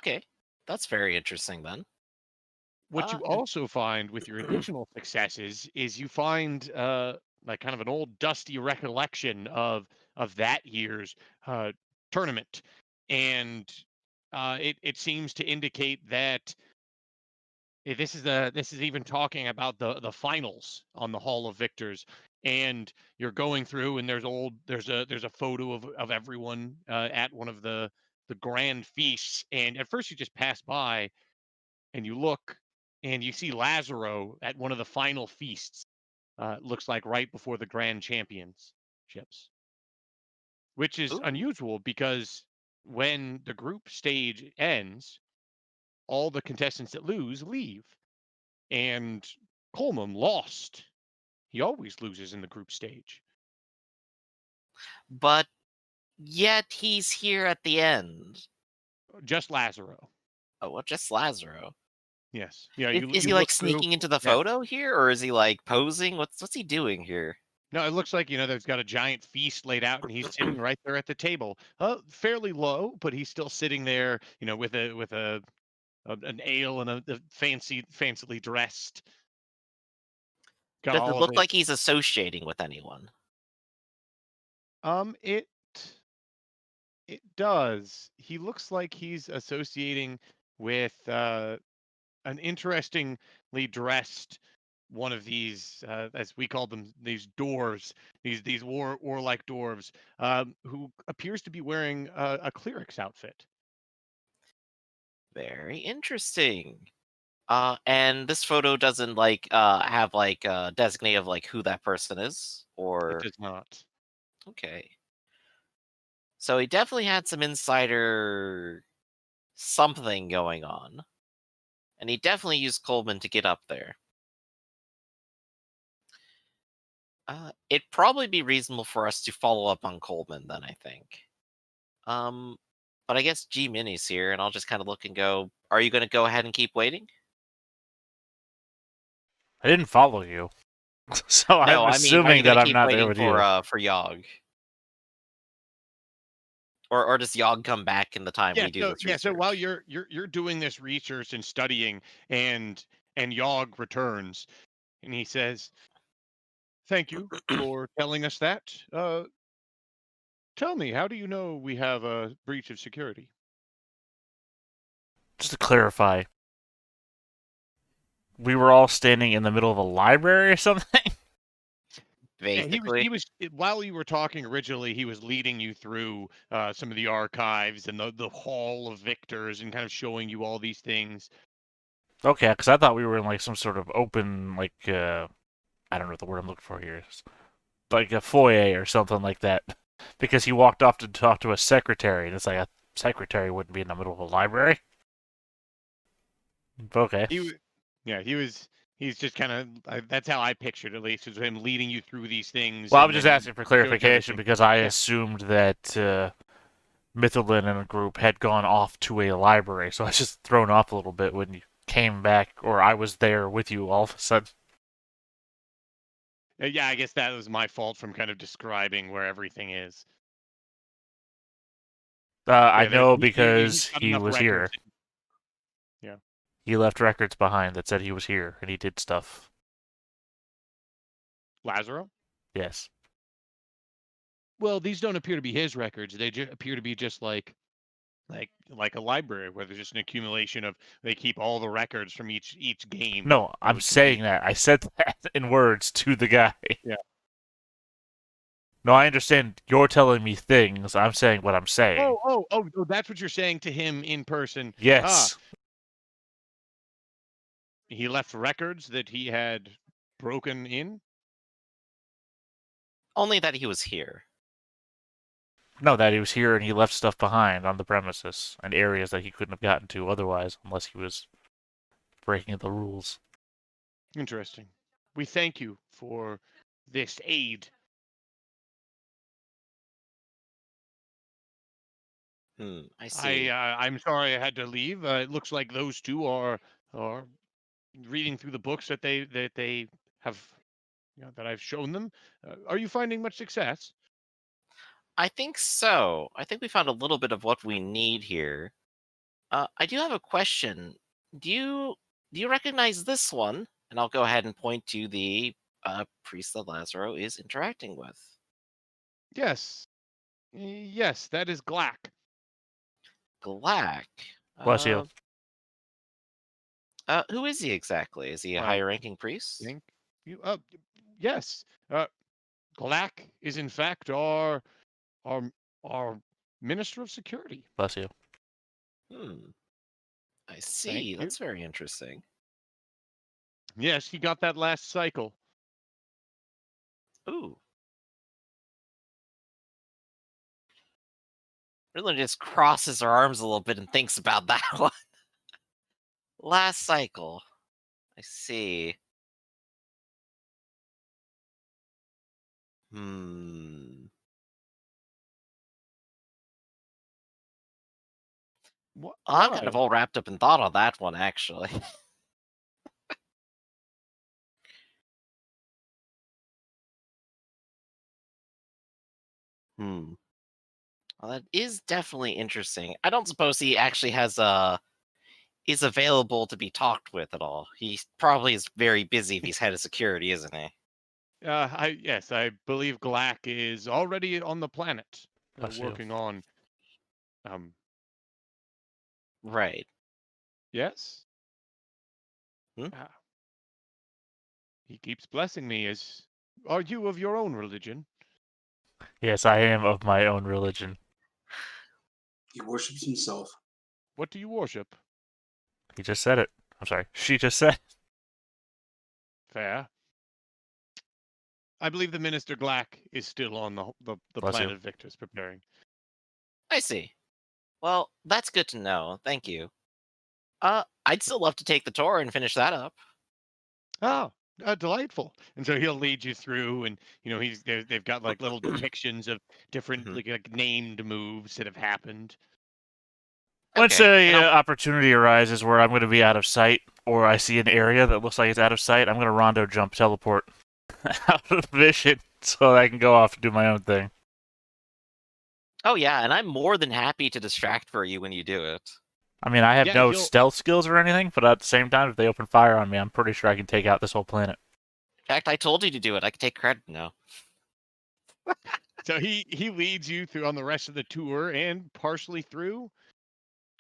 Okay, that's very interesting then. What you And also find with your additional successes is you find like kind of an old dusty recollection of that year's uh, tournament, and it seems to indicate that this is even talking about the finals on the Hall of Victors, and you're going through and there's a photo of everyone at one of the grand feasts, and at first you just pass by and you look and you see Lazaro at one of the final feasts. Looks like right before the grand championships, which is ooh, unusual because when the group stage ends, all the contestants that lose leave. And Coleman lost. He always loses in the group stage. but yet he's here at the end. Just Lazaro. Oh, well, just Lazaro. Yes. Yeah. Is You he like look through. sneaking into the Yeah. photo here, or is he like posing? What's he doing here? No, it looks like there's got a giant feast laid out, and he's sitting right there at the table. Fairly low, but he's still sitting there. With an ale and a fancily dressed. Got Does it all of look his. like he's associating with anyone? It does. He looks like he's associating with an interestingly dressed one of these, as we call them, these dwarves, these warlike dwarves, who appears to be wearing a cleric's outfit. Very interesting. And this photo doesn't like have like a designate of like who that person is, It or does not. okay. So he definitely had some insider something going on, and he definitely used Coleman to get up there. It'd probably be reasonable for us to follow up on Coleman then, I think. Um, but I guess G Mini's here, and I'll just kind of look and go. Are you going to go ahead and keep waiting? I didn't follow you, so No, I'm I mean, are you assuming going that to I'm keep not there waiting with you. for Yogg, or does Yogg come back in the time Yeah. we do So this yeah. So while research? you're doing this research and studying, and Yogg returns, and he says, "Thank you for telling us that. Tell me, how do you know we have a breach of security?" Just to clarify, we were all standing in the middle of a library or something? Yeah, he Basically, was while you were talking originally, he was leading you through some of the archives and the Hall of Victors and kind of showing you all these things. Okay, because I thought we were in like some sort of open, like, I don't know what the word I'm looking for here is. Like a foyer or something like that. Because he walked off to talk to a secretary, and it's like a secretary wouldn't be in the middle of a library. Okay. He, yeah, he's just kind of that's how I pictured it, at least, is him leading you through these things Well, I and was just then asking for showing you clarification everything. because I Yeah, assumed that Mythalin and a group had gone off to a library, so I was just thrown off a little bit when you came back, or I was there with you all of a sudden. yeah. I guess that was my fault from kind of describing where everything is. I Yeah, there's know he's because got he enough was records. here. Yeah, He left records behind that said he was here and he did stuff. Lazaro. Yes. Well, these don't appear to be his records. They appear to be just like a library where there's just an accumulation of they keep all the records from each game No, that I'm was saying competed. that. I said that in words to the guy. Yeah. No, I understand you're telling me things. I'm saying what I'm saying. Oh, that's what you're saying to him in person. Ah, Yes. he left records that he had broken in. only that he was here. No, that he was here and he left stuff behind on the premises and areas that he couldn't have gotten to otherwise unless he was breaking the rules. Interesting. We thank you for this aid. I see. I'm sorry I had to leave. It looks like those two are reading through the books that they have that I've shown them. Are you finding much success? I think so. I think we found a little bit of what we need here. I do have a question. Do you recognize this one? And I'll go ahead and point to the priest that Lazaro is interacting with. Yes. Yes, that is Glack. Glack. Bless you. Uh, who is he exactly? Is he a I higher-ranking priest? think you. Yes. Glack is in fact our our Minister of Security. Bless you. Hmm. I Thank see. you. That's very interesting. Yes, he got that last cycle. Ooh. Really just crosses her arms a little bit and thinks about that one. Last cycle. I see. Hmm. What? I'm kind of Why? all wrapped up in thought on that one, actually. Hmm. Well, that is definitely interesting. I don't suppose he actually has is available to be talked with at all. He probably is very busy if he's head of security, isn't he? I believe Glack is already on the planet, Bless you. working on. Um. Right. Yes. Hmm? Uh, he keeps blessing me. Are you of your own religion? Yes, I am of my own religion. He worships himself. What do you worship? He just said it. I'm sorry. She just said. Fair. I believe the Minister Glack is still on the Bless you. planet Victor's preparing. I see. Well, that's good to know. Thank you. I'd still love to take the tour and finish that up. Oh, delightful. And so he'll lead you through, and they've got like little depictions of different Mhm. like named moves that have happened. Once Okay, and a I'll. opportunity arises where I'm going to be out of sight, or I see an area that looks like it's out of sight, I'm going to rondo jump teleport out of vision so I can go off and do my own thing. Oh yeah, and I'm more than happy to distract for you when you do it. I mean, I have Yeah, no he'll. stealth skills or anything, but at the same time, if they open fire on me, I'm pretty sure I can take out this whole planet. In fact, I told you to do it. I can take credit now. So he leads you through on the rest of the tour and partially through.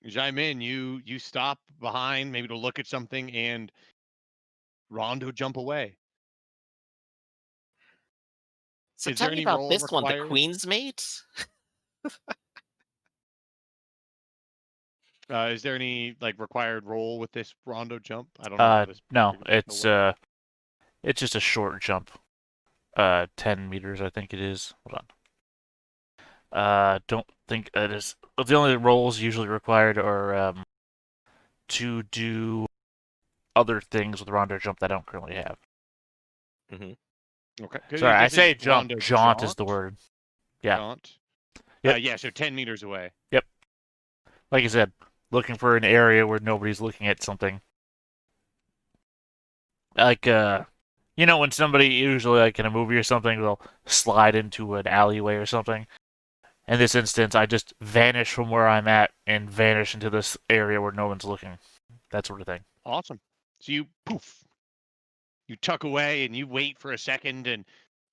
Jaimin, you stop behind maybe to look at something and Rondo jump away. So Is tell there me any about role this one, the required? Queen's Mate. Is there any like required role with this Rondo jump? I don't know how this No, particular skill works. it's just a short jump. 10 meters, I think it is. Hold on. Don't think it is. The only roles usually required are to do other things with rondo jump that I don't currently have. Hmm. Okay. Sorry, I This is say jump. Rondo Jaunt is the word. Yeah. Jaunt. Yep. Yeah, so 10 meters away. Yep. Like I said, looking for an area where nobody's looking at something. Like, when somebody usually, like in a movie or something, they'll slide into an alleyway or something. In this instance, I just vanish from where I'm at and vanish into this area where no one's looking. That sort of thing. Awesome. So you poof. You tuck away and you wait for a second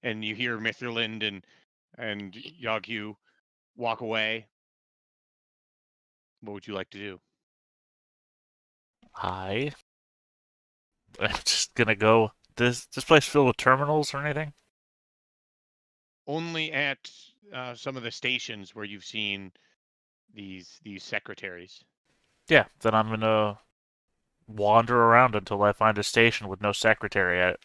and you hear Mitherland and Yagyu walk away. What would you like to do? I'm just gonna go. This place filled with terminals or anything? Only at some of the stations where you've seen these secretaries. Yeah, then I'm gonna wander around until I find a station with no secretary at it,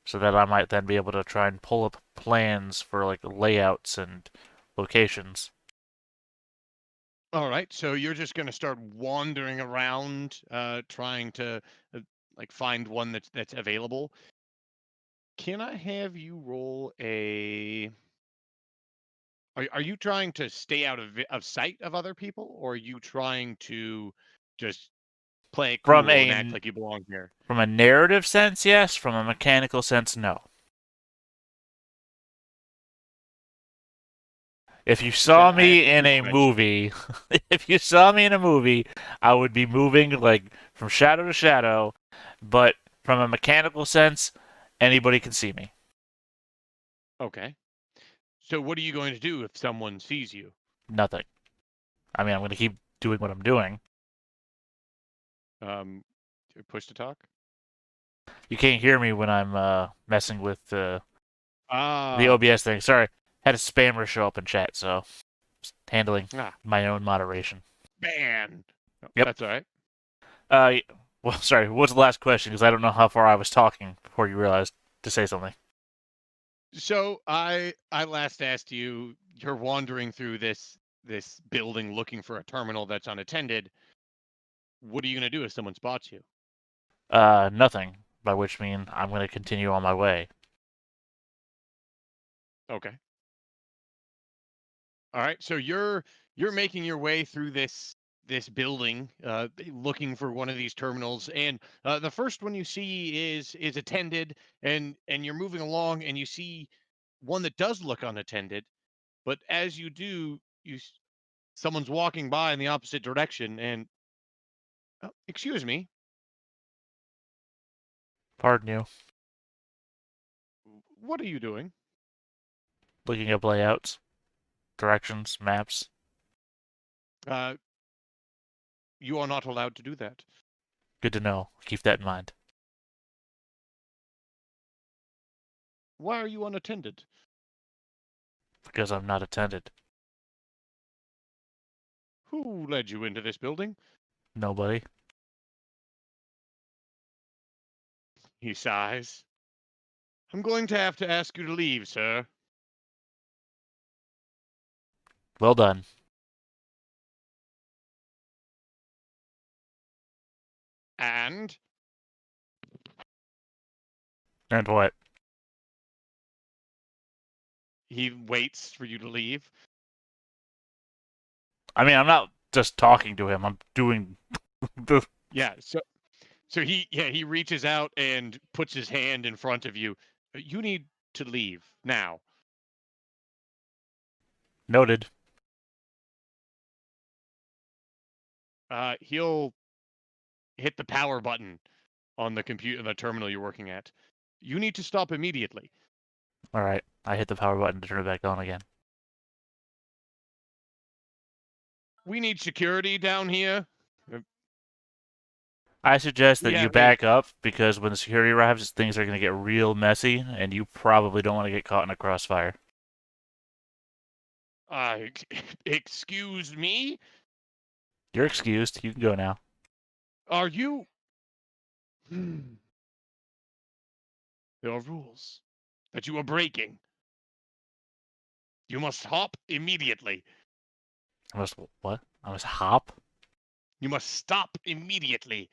so that I might then be able to try and pull up plans for like layouts and locations. All right, so you're just going to start wandering around, trying to like find one that's available. Can I have you roll a? Are you trying to stay out of sight of other people, or are you trying to just play it From cool and act a like you belong here? from a narrative sense, yes. From a mechanical sense, no. If you saw me in a Question. movie, if you saw me in a movie, I would be moving like from shadow to shadow, but from a mechanical sense, anybody can see me. Okay. So what are you going to do if someone sees you? Nothing. I mean, I'm going to keep doing what I'm doing. Push to talk? You can't hear me when I'm messing with the Ah. OBS thing. Sorry, had a spammer show up in chat, so just handling Ah. my own moderation. Ban. Oh, Yep. that's all right. Well, sorry. What's the last question? Because I don't know how far I was talking before you realized to say something. So I last asked you, you're wandering through this building looking for a terminal that's unattended. What are you going to do if someone spots you? Nothing. By which mean I'm going to continue on my way. Okay. All right. So you're making your way through this building, looking for one of these terminals, and the first one you see is attended, and you're moving along, and you see one that does look unattended, but as you do, someone's walking by in the opposite direction, and excuse me, Pardon you. what are you doing? Looking up layouts, directions, maps. Uh, you are not allowed to do that. Good to know. Keep that in mind. Why are you unattended? Because I'm not attended. Who led you into this building? Nobody. He sighs. I'm going to have to ask you to leave, sir. Well done. And And what? he waits for you to leave. I mean, I'm not just talking to him. I'm doing the. Yeah, so he reaches out and puts his hand in front of you. You need to leave now. Noted. He'll hit the power button on the terminal you're working at. You need to stop immediately. Alright. I hit the power button to turn it back on again. We need security down here. I suggest We that you have a back up because when the security arrives, things are going to get real messy, and you probably don't want to get caught in a crossfire. excuse me? You're excused. You can go now. Are you There are rules that you are breaking. You must hop immediately. I must what? I must hop? You must stop immediately.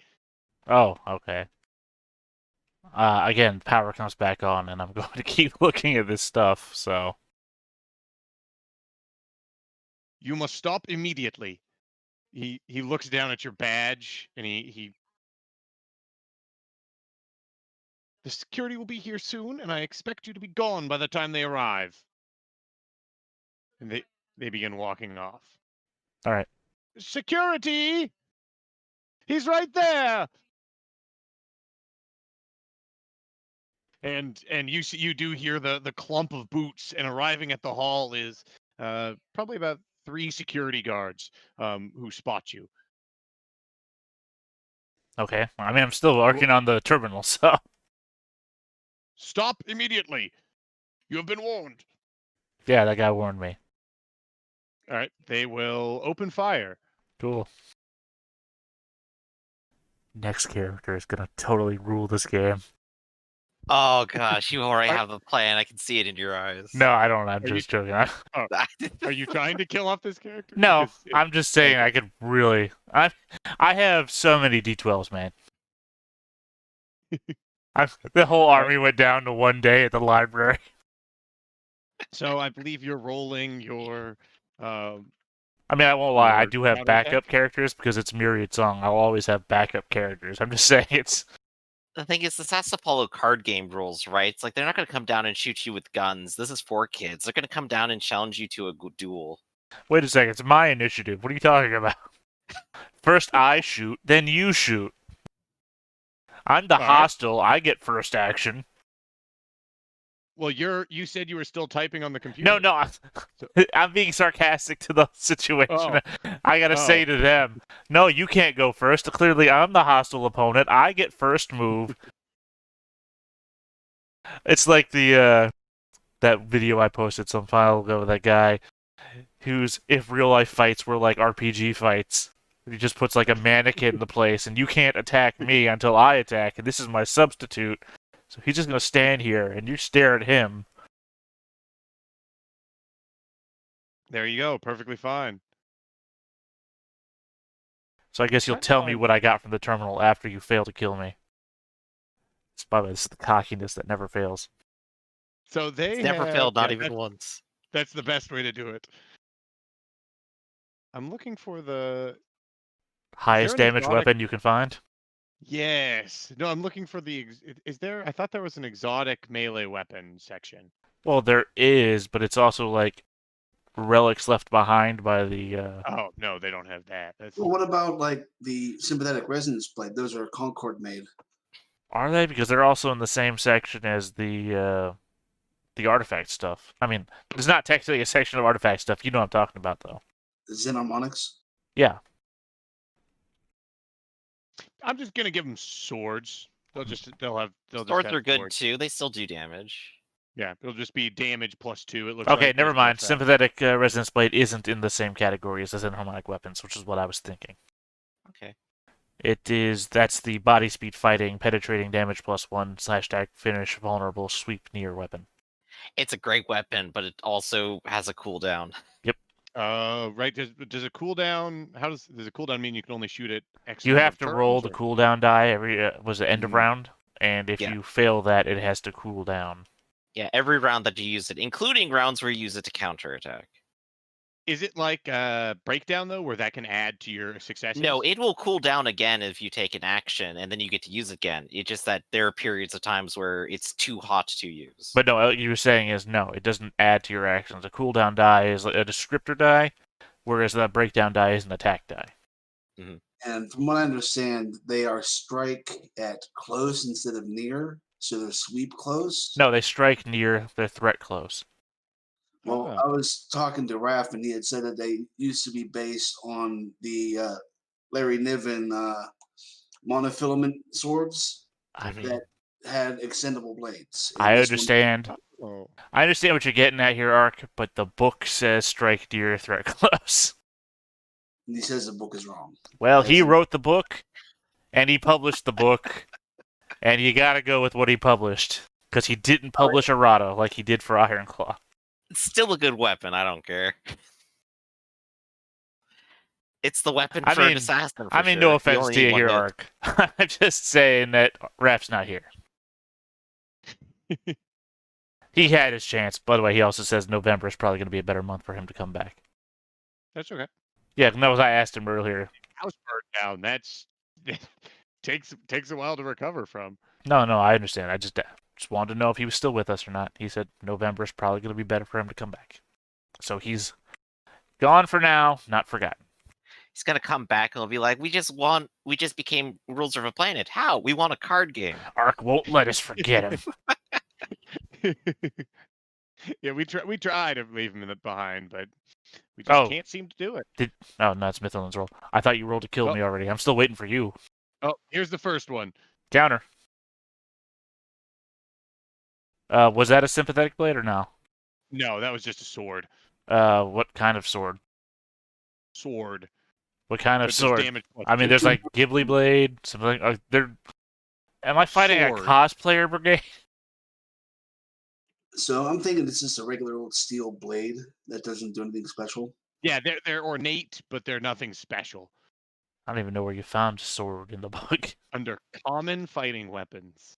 Oh, okay. Again, power comes back on, and I'm going to keep looking at this stuff. So You must stop immediately. He looks down at your badge and he the security will be here soon, and I expect you to be gone by the time they arrive. And they begin walking off. all right. Security! He's right there. And you do hear the clump of boots, and arriving at the hall is probably about 3 security guards who spot you. Okay. I mean, I'm still Well, working on the terminal, so stop immediately. You have been warned. yeah, that guy warned me. All right, they will open fire. Cool. Next character is gonna totally rule this game. Oh gosh, you already Are- have the plan. I can see it in your eyes. No, I don't. I'm Are you just joking. are you trying to kill off this character? No, Because I'm just saying okay. I could really. I have so many D12s, man. The whole All right. army went down to one day at the library. So I believe you're rolling your I mean, I won't lie. I your do have counter backup attack. characters because it's Myriad song. I'll always have backup characters. I'm just saying it's The thing is, this has to follow card game rules, right? It's like they're not going to come down and shoot you with guns. This is for kids. They're going to come down and challenge you to a duel. Wait a second, it's my initiative. What are you talking about? First I shoot, then you shoot. I'm the All right. hostile. I get first action. Well, you said you were still typing on the computer. No, I'm being sarcastic to the situation. Oh. I gotta say to them, no, you can't go first. Clearly, I'm the hostile opponent. I get first move. It's like the that video I posted some while ago. That guy who's if real life fights were like RPG fights. He just puts like a mannequin in the place, and you can't attack me until I attack, and this is my substitute. So he's just gonna stand here, and you stare at him. There you go. Perfectly fine. So I guess you'll That's tell me fine. what I got from the terminal after you fail to kill me. It's probably the cockiness that never fails. So they It's never have, failed, not yeah, even once. that's the best way to do it. I'm looking for the Highest an damage exotic- weapon you can find. Yes. No, I'm looking for the. Is there? I thought there was an exotic melee weapon section. Well, there is, but it's also like relics left behind by the. Oh no, they don't have that. That's Well, what about like the sympathetic resonance blade? Those are Concord made. Are they? Because they're also in the same section as the artifact stuff. I mean, there's not technically a section of artifact stuff. You know what I'm talking about, though. Xenharmonics. Yeah. I'm just gonna give them swords. They'll just Swords have are good swords. too. They still do damage. Yeah, it'll just be damage +2. It looks Okay, like never there's no mind. effect. Sympathetic resonance blade isn't in the same category as the Xenharmonic weapons, which is what I was thinking. Okay. It is. That's the body speed fighting, penetrating damage +1 / attack finish, vulnerable, sweep near weapon. It's a great weapon, but it also has a cooldown. Right. Does it cool down? Does it cool down mean you can only shoot it X You number have of to turns, roll the or- cooldown die every was the end of Mhm. round, and if Yeah. you fail that, it has to cool down. Yeah, every round that you use it, including rounds where you use it to counterattack. Is it like breakdown though, where that can add to your successes? No, it will cool down again if you take an action, and then you get to use it again. It's just that there are periods of times where it's too hot to use. But no, what you were saying is no, it doesn't add to your actions. A cooldown die is a descriptor die, whereas the breakdown die is an attack die. And from what I understand, they are strike at close instead of near, so they're sweep close. No, they strike near, they're threat close. Well, Oh. I was talking to Raph, and he had said that they used to be based on the Larry Niven monofilament swords I mean, that had extendable blades. And I this one- understand. Oh. I understand what you're getting at here, Ark, but the book says strike near, threat close. and he says the book is wrong. Well, he Yes. wrote the book, and he published the book, and you gotta go with what he published, because he didn't publish errata like he did for Ironclaw. It's still a good weapon. I don't care. It's the weapon I for mean- an assassin. For I mean, sure. no You offense only to need you one here, hit. Ark. I'm just saying that Raph's not here. He had his chance. By the way, he also says November is probably going to be a better month for him to come back. That's okay. Yeah, no, I asked him earlier. House burned down. That's takes a while to recover from. No, I understand. I just wanted to know if he was still with us or not. He said November is probably going to be better for him to come back. So he's gone for now, not forgotten. He's gonna come back and he'll be like, We just became rulers of a planet. How? We want a card game." Ark won't let us forget him. Yeah, we try to leave him behind, but we just Oh. can't seem to do it. Oh, not Smithland's roll. I thought you rolled to kill Oh. me already. I'm still waiting for you. Oh, here's the first one. Counter. Was that a sympathetic blade or no? No, that was just a sword. What kind of sword? Sword. What kind of But does sword? damage plus I mean, 2. there's like Ghibli blade, something. There. Am I fighting Sword. a cosplayer brigade? So I'm thinking it's just a regular old steel blade that doesn't do anything special. Yeah, they're ornate, but they're nothing special. I don't even know where you found sword in the book. Under common fighting weapons.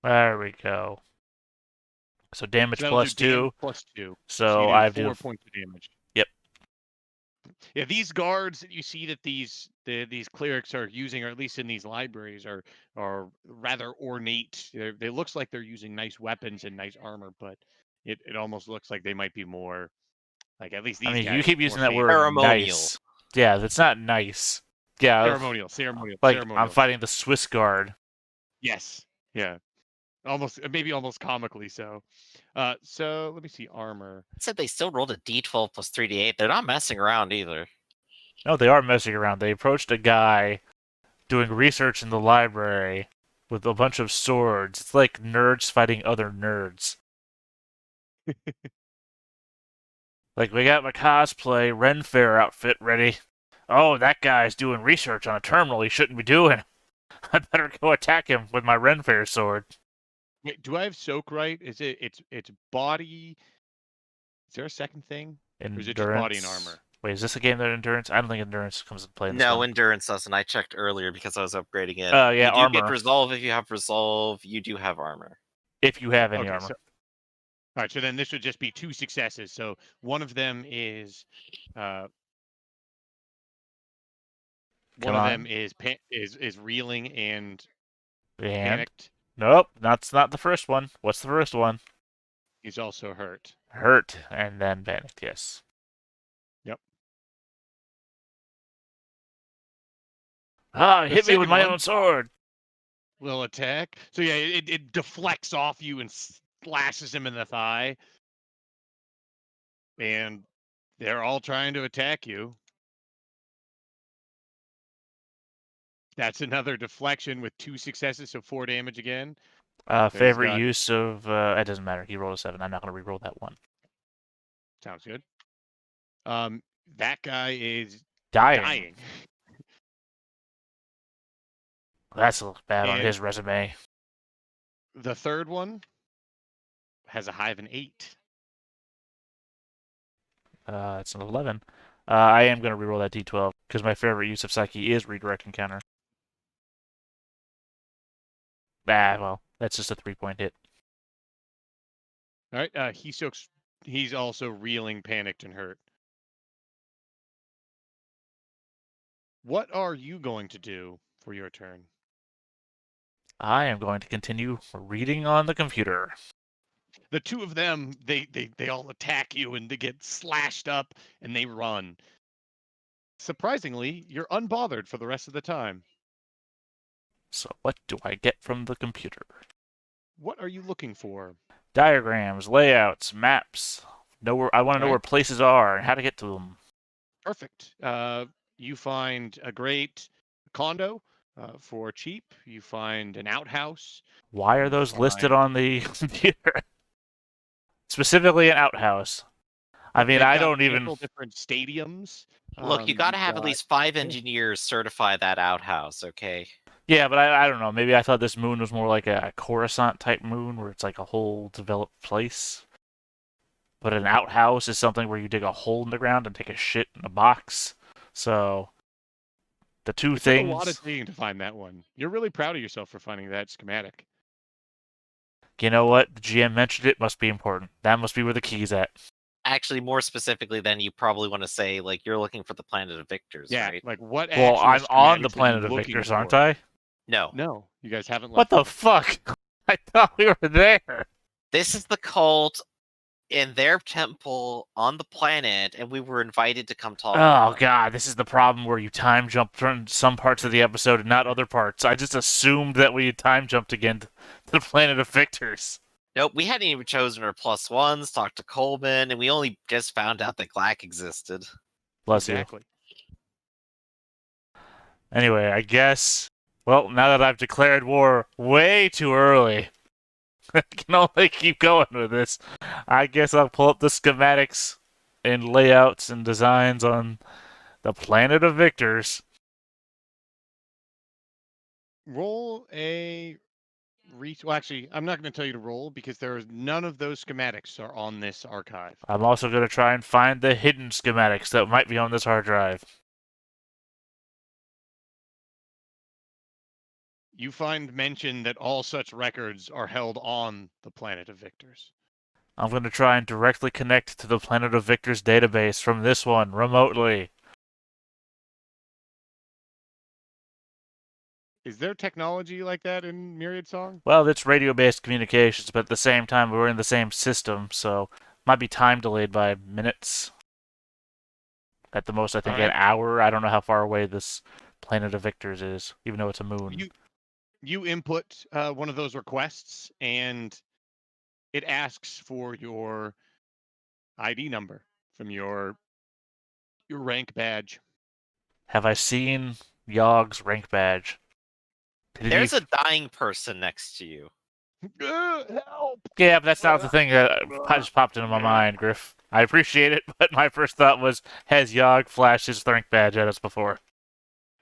There we go. So damage So that'll plus do damage 2. plus 2. So you do I 4 do. points of damage. Yep. Yeah, these guards that you see that these clerics are using, or at least in these libraries, are rather ornate. They looks like they're using nice weapons and nice armor, but it almost looks like they might be more like, at least I these mean, you guys, keep more using that word fancy. Ceremonial. nice. Yeah, that's not nice. Yeah, Ceremonial, ceremonial, like I'm ceremonial. fighting the Swiss Guard. Yes. Yeah. Almost, maybe almost comically so. So let me see armor. Said they still rolled a d12 plus 3d8. They're not messing around either. No, they are messing around. They approached a guy doing research in the library with a bunch of swords. It's like nerds fighting other nerds. Like, we got my cosplay Ren Fair outfit ready. Oh, that guy's doing research on a terminal he shouldn't be doing. I better go attack him with my Ren Fair sword. Wait, do I have soak right? Is it's body? Is there a second thing, or is it just body and Endurance. armor? Wait, is this a game that endurance? I don't think endurance comes into play in this No, one. endurance doesn't. I checked earlier because I was upgrading it. Oh, yeah, You do get armor. resolve if you have resolve. You do have armor. If you have any Okay, armor. so all right, so then this would just be 2 successes. So one of them is, uh, Come one of them on. is reeling and And? panicked. Nope, that's not the first one. What's the first one? He's also hurt. Hurt and then panicked, yes. Yep. Ah, The hit me with second my one own sword! will attack. So yeah, it deflects off you and slashes him in the thigh. And they're all trying to attack you. That's another deflection with 2 successes, so 4 damage again. So he's Favorite got, use of, it doesn't matter. He rolled a 7. I'm not going to reroll that one. sounds good. That guy is Dying. dying. That's look bad on And his resume. the third one has a high of an 8. It's an 11. I am going to reroll that d12 because my favorite use of Psyche is redirect encounter. Well, that's just a 3-point hit. All right, he's also reeling, panicked, and hurt. What are you going to do for your turn? I am going to continue reading on the computer. The two of them, they all attack you and they get slashed up and they run. Surprisingly, you're unbothered for the rest of the time. So what do I get from the computer? What are you looking for? Diagrams, layouts, maps. I want to know where Right. places are and how to get to them. Perfect. You find a great condo for cheap. You find an outhouse. Why are You those listed find on the computer? Specifically an outhouse. I mean, they've I got don't even. several different stadiums. Look, you gotta You've have at got least 5 yeah. engineers certify that outhouse, okay? Yeah, but I don't know. Maybe I thought this moon was more like a Coruscant type moon where it's like a whole developed place. But an outhouse is something where you dig a hole in the ground and take a shit in a box. So the two It took a lot of things. digging to find that one. You're really proud of yourself for finding that schematic. You know what? The GM mentioned it. Must be important. That must be where the key's at. Actually, more specifically, then you probably want to say, like, you're looking for the planet of victors, Yeah, right? like what Well, actual I'm on the schematics are you planet of looking Victors, aren't for? I? No. No, you guys haven't What left the yet. fuck? I thought we were there. This is the cult in their temple on the planet, and we were invited to come talk Oh with them. god, this is the problem where you time jump from some parts of the episode and not other parts. I just assumed that we had time jumped again to the planet of Victors. Nope, we hadn't even chosen our plus ones, talked to Coleman, and we only just found out that Glack existed. Bless Exactly. you. Anyway, I guess. Well, now that I've declared war way too early, I can only keep going with this. I guess I'll pull up the schematics and layouts and designs on the planet of Victors. Roll a well, actually, I'm not going to tell you to roll because there's none of those schematics are on this archive. I'm also going to try and find the hidden schematics that might be on this hard drive. You find mention that all such records are held on the planet of Victors. I'm going to try and directly connect to the Planet of Victors database from this one remotely. Is there technology like that in Myriad Song? Well, it's radio-based communications, but at the same time, we're in the same system, so might be time delayed by minutes. At the most, I All think an right. hour. I don't know how far away this planet of Victors is, even though it's a moon. You input one of those requests, and it asks for your ID number from your rank badge. Have I seen Yogg's rank badge? Did he? There's a dying person next to you. Help! Yeah, but that's not the thing that just popped into my mind, Griff. I appreciate it, but my first thought was, has Yogg flashed his rank badge at us before?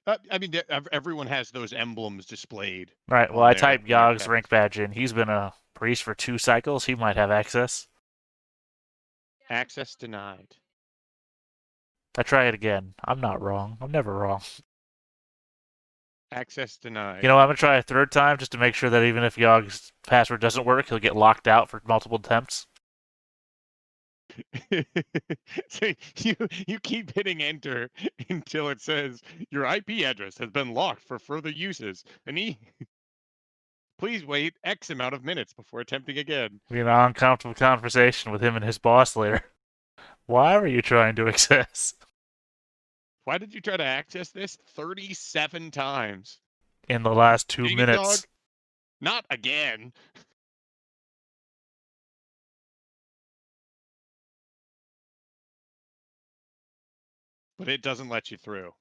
I mean, everyone has those emblems displayed. Right, well, On I their typed Yogg's rank chest. badge in. He's been a priest for 2 cycles. He might have access. Access denied. I try it again. I'm not wrong. I'm never wrong. Access denied. You know, I'm going to try a 3rd time just to make sure that even if Yogg's password doesn't work, he'll get locked out for multiple attempts. So you keep hitting enter until it says your IP address has been locked for further uses. And please wait X amount of minutes before attempting again. Be an uncomfortable conversation with him and his boss later. Why were you trying to access? Why did you try to access this 37 times? In the last 2 Dang it, dog. minutes. Not again. But it doesn't let you through.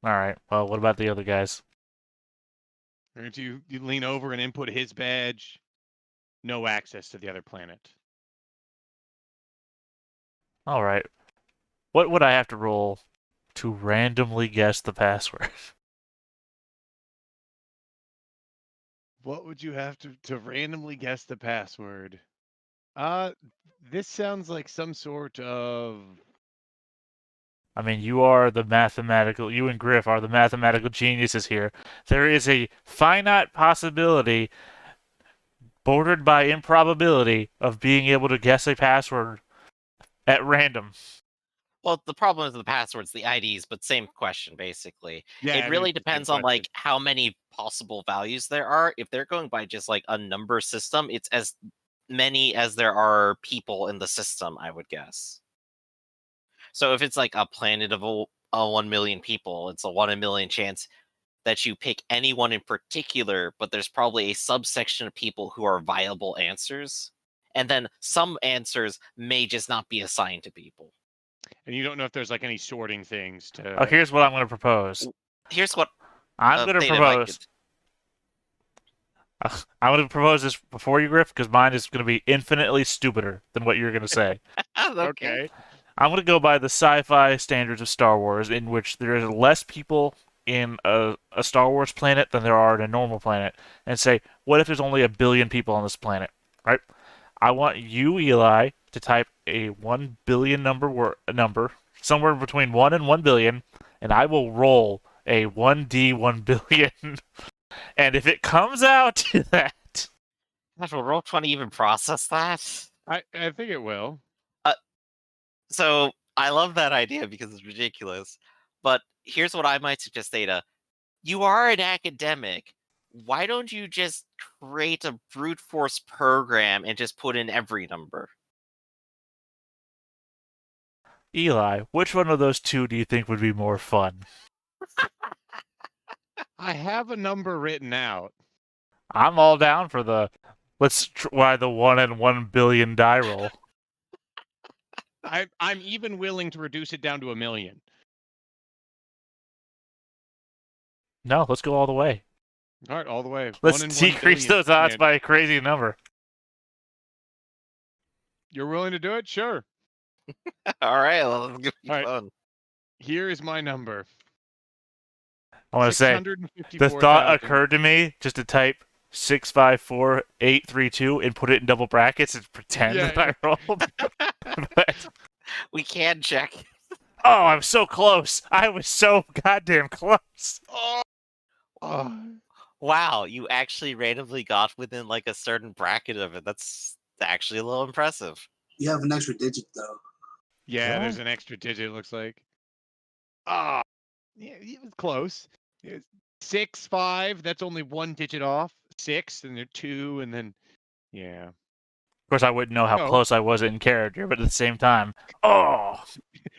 Alright, well, what about the other guys? Or you lean over and input his badge. No access to the other planet. Alright. What would I have to roll to randomly guess the password? What would you have to randomly guess the password? This sounds like some sort of... I mean, you and Griff are the mathematical geniuses here. There is a finite possibility, bordered by improbability, of being able to guess a password at random. Well, the problem with the passwords, the IDs, but same question basically. Yeah, It I mean, really it's the same depends on question. like how many possible values there are. If they're going by just like a number system, it's as many as there are people in the system, I would guess. So if it's like a planet of 1 million people, it's a 1 in a million chance that you pick anyone in particular, but there's probably a subsection of people who are viable answers. And then some answers may just not be assigned to people. And you don't know if there's like any sorting things Oh, to... here's what I'm going to propose. Here's what I'm going to Theta, if I propose. could. I'm going to propose this before you, Griff, because mine is going to be infinitely stupider than what you're going to say. Okay. I'm going to go by the sci-fi standards of Star Wars, in which there is less people in a Star Wars planet than there are in a normal planet, and say, what if there's only 1 billion people on this planet, right? I want you, Eli, to type a 1 billion number, somewhere between 1 and 1 billion, and I will roll a 1D 1 billion. And if it comes out to that... Gosh, will Roll20 even process that? I think it will. So I love that idea because it's ridiculous. But here's what I might suggest, Theta. You are an academic. Why don't you just create a brute force program and just put in every number? Eli, which one of those two do you think would be more fun? I have a number written out. I'm all down for the let's try the 1 in 1 billion die roll. I'm even willing to reduce it down to 1 million. No, let's go all the way. All right, all the way. Let's 1 in 1 decrease billion. those odds Man, by a crazy number. you're willing to do it? Sure. All right, well, it's gonna be All right. fun. Here is my number. I want to say the thought occurred to me just to type 654832 and put it in double brackets and pretend that I rolled. But, We can check. oh, I'm so close. I was so goddamn close. Oh. Wow, you actually randomly got within like a certain bracket of it. That's actually a little impressive. You have an extra digit though. Yeah, What? there's an extra digit, it looks like. Ah, yeah, it was close. 6, 5. That's only one digit off. 6, and they're 2, and then yeah. Of course, I wouldn't know how No, close I was in character, but at the same time, oh,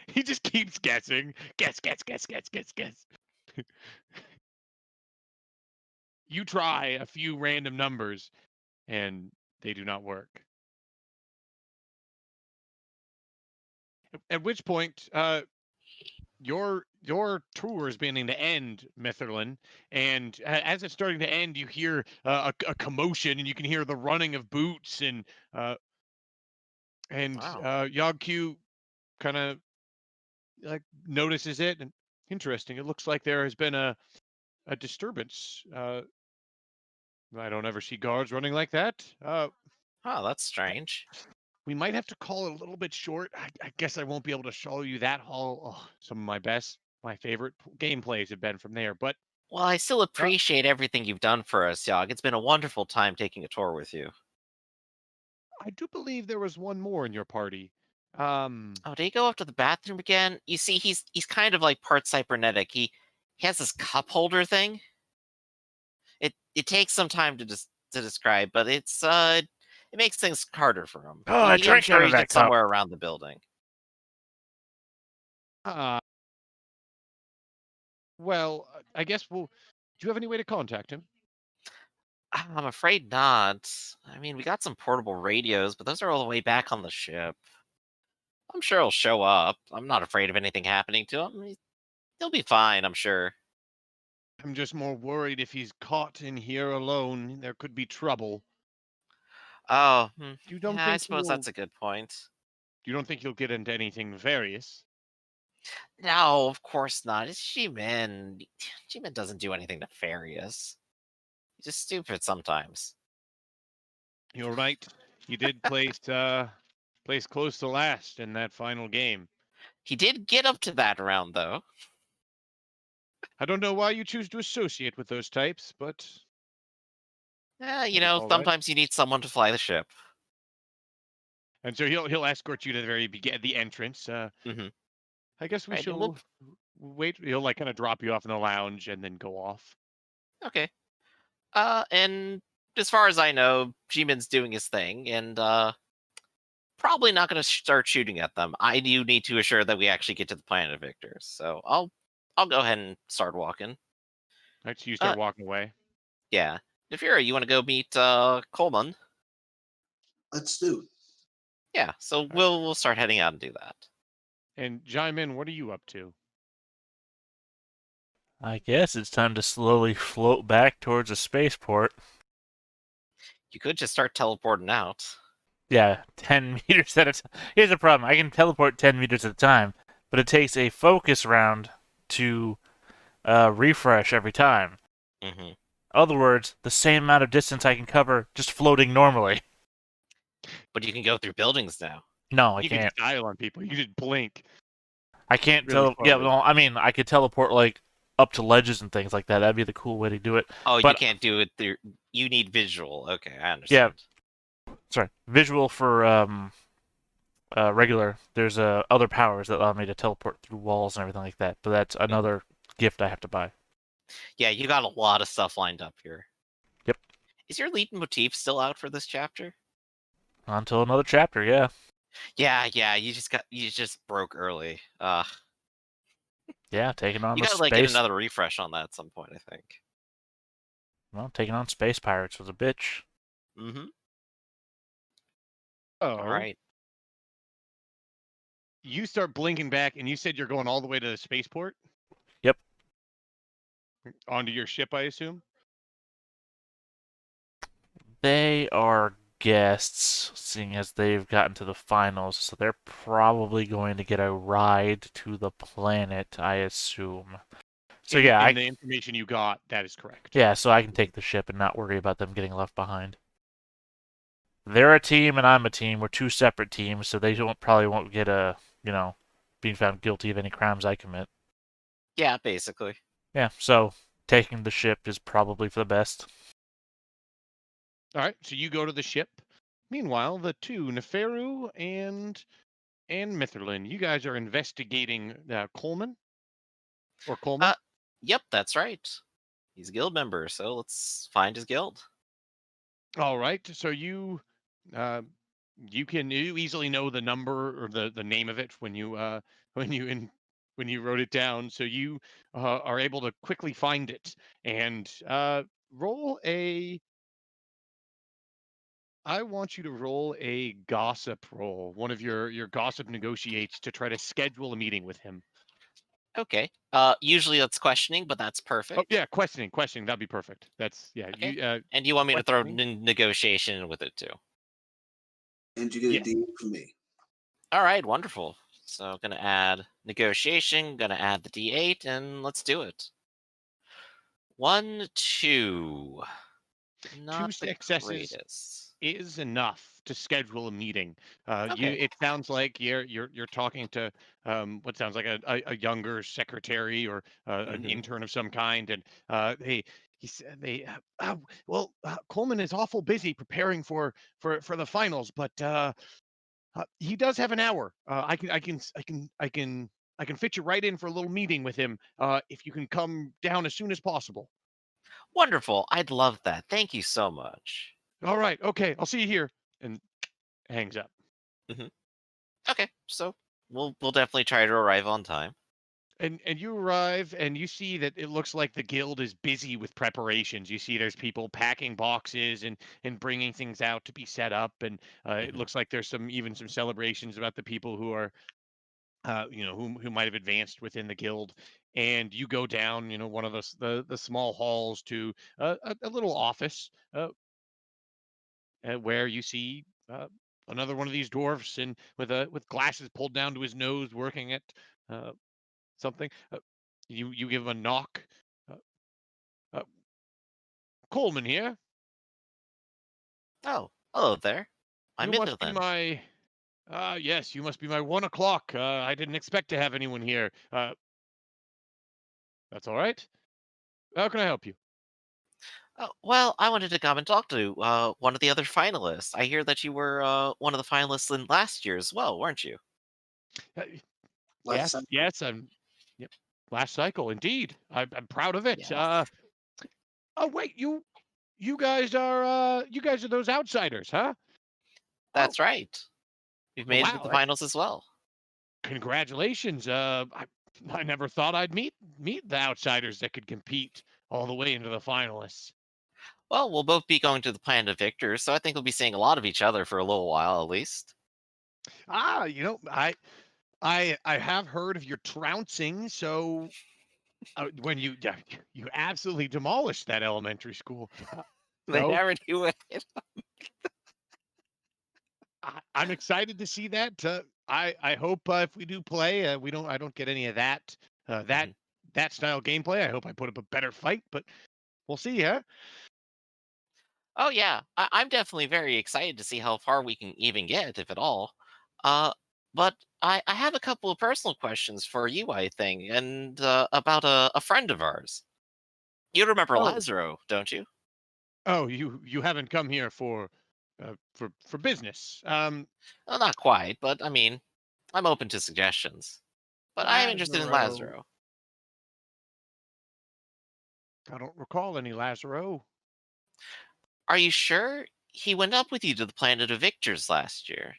he just keeps guessing. Guess, guess, guess, guess, guess, guess. You try a few random numbers, and they do not work. At which point, your tour is beginning to end, Mitherlin, and as it's starting to end, you hear a commotion, and you can hear the running of boots, and Wow. Yogq kind of like notices it, and interesting. It looks like there has been a disturbance. I don't ever see guards running like that. Oh, that's strange. We might have to call it a little bit short. I guess I won't be able to show you that hall. Oh, some of my favorite gameplays have been from there. But Well, I still uh, appreciate everything you've done for us, Yogg. It's been a wonderful time taking a tour with you. I do believe there was one more in your party. Um, Oh, did he go up to the bathroom again? You see, he's kind of like part cybernetic. He has this cup holder thing. It takes some time to describe, but it makes things harder for him. oh, I I'm drank out sure of he's that just cup. somewhere around the building. uh, well, I guess we'll. Do you have any way to contact him? I'm afraid not. I mean, we got some portable radios, but those are all the way back on the ship. I'm sure he'll show up. I'm not afraid of anything happening to him. He'll be fine, I'm sure. I'm just more worried if he's caught in here alone, there could be trouble. Oh, You don't yeah, I think suppose he'll? that's a good point. You don't think he'll get into anything nefarious? No, of course not. It's G-Man. G-Man doesn't do anything nefarious. He's just stupid sometimes. You're right. He did place close to last in that final game. He did get up to that round, though. I don't know why you choose to associate with those types, but You that is know, all right. sometimes you need someone to fly the ship. And so he'll escort you to the the entrance. Hmm. I guess we Right, and we'll... shall wait. He'll like kind of drop you off in the lounge and then go off. Okay. And as far as I know, G-Man's doing his thing, and, probably not going to start shooting at them. I do need to assure that we actually get to the planet of victors. So I'll go ahead and start walking. All right, so you Uh, start walking away. yeah. Nefira, you want to go meet Coleman? Let's do. Yeah. So All right. we'll start heading out and do that. And Jaimin, what are you up to? I guess it's time to slowly float back towards a spaceport. You could just start teleporting out. Yeah, 10 meters at a time. Here's the problem. I can teleport 10 meters at a time, but it takes a focus round to refresh every time. Hmm. In other words, the same amount of distance I can cover just floating normally. But you can go through buildings now. No, I You can can't. style on people. You just blink I can't really Yeah, slowly. well, I mean, I could teleport like up to ledges and things like that. That'd be the cool way to do it. Oh, you But can't do it through. You need visual. Okay, I yeah, understand. sorry, visual for regular. There's other powers that allow me to teleport through walls and everything like that. But that's Mhm. another gift I have to buy. Yeah, you got a lot of stuff lined up here. Yep. Is your lead motif still out for this chapter? Until another chapter, yeah. Yeah. You just broke early. Yeah, taking on You the gotta like get space. another refresh on that at some point, I think. Well, taking on space pirates was a bitch. Mm-hmm. All Oh, right. you start blinking back, and you said you're going all the way to the spaceport Yep. onto your ship, I assume. They are guests, seeing as they've gotten to the finals, so they're probably going to get a ride to the planet, I assume. So yeah, In the information you got, that is correct. so I can take the ship and not worry about them getting left behind. They're a team and I'm a team. We're two separate teams, so they probably won't get being found guilty of any crimes I commit. Yeah, basically. Yeah, so taking the ship is probably for the best. All right, so you go to the ship. Meanwhile, the two, Neferu and Mitherlin, you guys are investigating Coleman or Coleman. Uh, yep, that's right. He's a guild member, so let's find his guild. All right. So uh, you easily know the number or the name of it when you when you in when you wrote it down. So you are able to quickly find it and roll a. I want you to roll a gossip roll. One of your gossip negotiates to try to schedule a meeting with him. Okay. Usually that's questioning, but that's Oh perfect. yeah, questioning. That'd be perfect. That's yeah. Okay. You And you want me to throw questioning. negotiation with it too? And you get a Yeah. D from me. All right, wonderful. So gonna add negotiation, gonna add the D8, and let's do it. 1, 2. Two Not the successes greatest. is enough to schedule a meeting. You Okay. it sounds like you're talking to what sounds like a younger secretary or an Hmm. intern of some kind, and he said well Coleman is awful busy preparing for the finals, but he does have an hour. I can fit you right in for a little meeting with him if you can come down as soon as possible. Wonderful. I'd love that. Thank you so much. All right, okay, I'll see you here, and hangs up. Hmm. Okay, so we'll definitely try to arrive on time. And you arrive and you see that it looks like the guild is busy with preparations. You see there's people packing boxes and bringing things out to be set up, and it Hmm. looks like there's some celebrations about the people who are who might have advanced within the guild. And you go down one of the small halls to a little office where you see another one of these dwarfs and with glasses pulled down to his nose working at uh, something. You give him a knock. Uh, uh, Coleman here. Oh, hello there. I'm You must into be then. my. Yes, you must be my 1 o'clock. I didn't expect to have anyone here. That's all right. How can I help you? Oh, well, I wanted to come and talk to one of the other finalists. I hear that you were one of the finalists in last year as well, weren't you? Uh, Last yes, cycle. yes. I'm. Yep. Last cycle, indeed. I'm proud of it. Yes. Oh wait, you guys are those outsiders, huh? Oh, That's right. You've made it to wow. the finals as well. Congratulations. I never thought I'd meet the outsiders that could compete all the way into the finalists. Well, we'll both be going to the Planet of Victors, so I think we'll be seeing a lot of each other for a little while at least. I have heard of your trouncing. So when yeah, you absolutely demolished that elementary school. They So never do it. I'm excited to see that. I hope if we do play, we don't I don't get any of that uh, that Mhm. that style gameplay. I hope I put up a better fight, but we'll see, huh? Oh yeah, I'm definitely very excited to see how far we can even get, if at all. Uh, but I have a couple of personal questions for you, I think, and about a friend of ours. You remember Oh, Lazaro, don't you? oh, you haven't come here for business. Well, not quite, but I mean, I'm open to suggestions. But I am interested in Lazaro. Lazaro. I don't recall any Lazaro. Are you sure he went up with you to the Planet of Victors last year?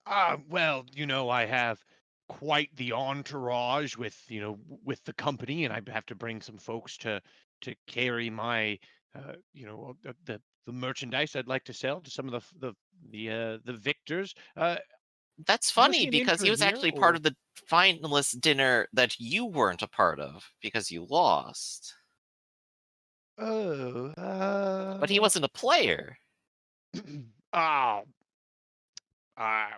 Well, I have quite the entourage with the company, and I have to bring some folks to carry my, the merchandise I'd like to sell to some of the victors. That's Was funny he an because he intern was here, actually part or? of the finalist dinner that you weren't a part of because you lost. Oh, But he wasn't a player. oh, uh,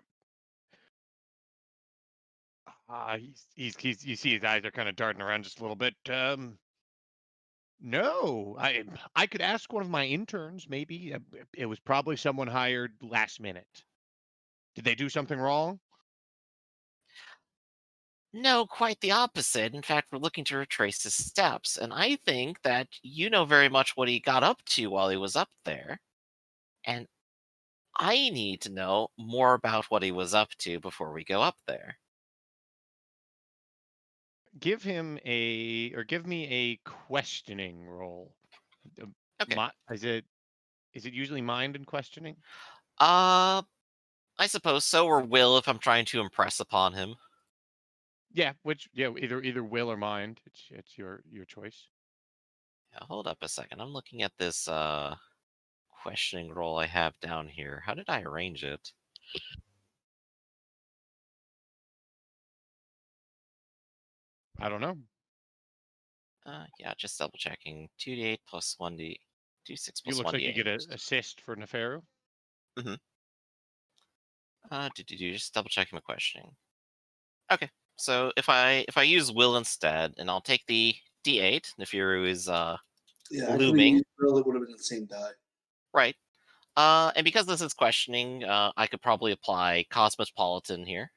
you see his eyes are kind of darting around just a little bit. No, I could ask one of my interns. Maybe it was probably someone hired last minute. Did they do something wrong? No, quite the opposite. In fact, we're looking to retrace his steps, and I think that you know very much what he got up to while he was up there. And I need to know more about what he was up to before we go up there. give me a questioning roll. Okay. Is it usually mind and questioning? Uh, I suppose so, or will if I'm trying to impress upon him. Yeah, either will or mind. It's your choice. Yeah, hold up a second. I'm looking at this questioning role I have down here. How did I arrange it? I don't know. Yeah, just double checking. 2d8 plus 1d, 2d6 It plus looks like you 1d8. get an assist for Neferu. Mm-hmm. Just double checking my questioning. Okay, so if I use will instead, and I'll take the d8. Nefiru is Yeah, I could have looming, used Bill. It would have been the same die. right? And because this is questioning, I could probably apply Cosmopolitan here.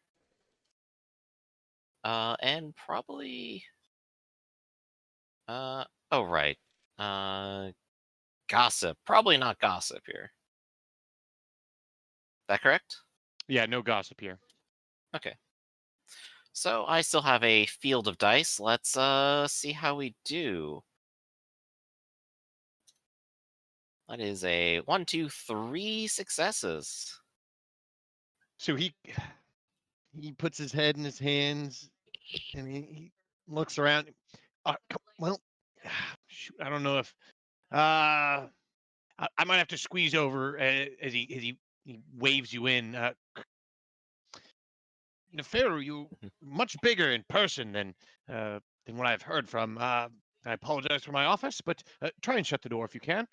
And probably, oh, right. Uh, Gossip. Probably not gossip here. That correct? Yeah, no gossip here. Okay. So I still have a field of dice. Let's see how we do. That is a 1, 2, 3 successes. So he puts his head in his hands and he looks around. Well, shoot, I don't know if I might have to squeeze over as he waves you in. Neferu, you Mhm. much bigger in person than what I've heard from. I apologize for my office, but try and shut the door if you can.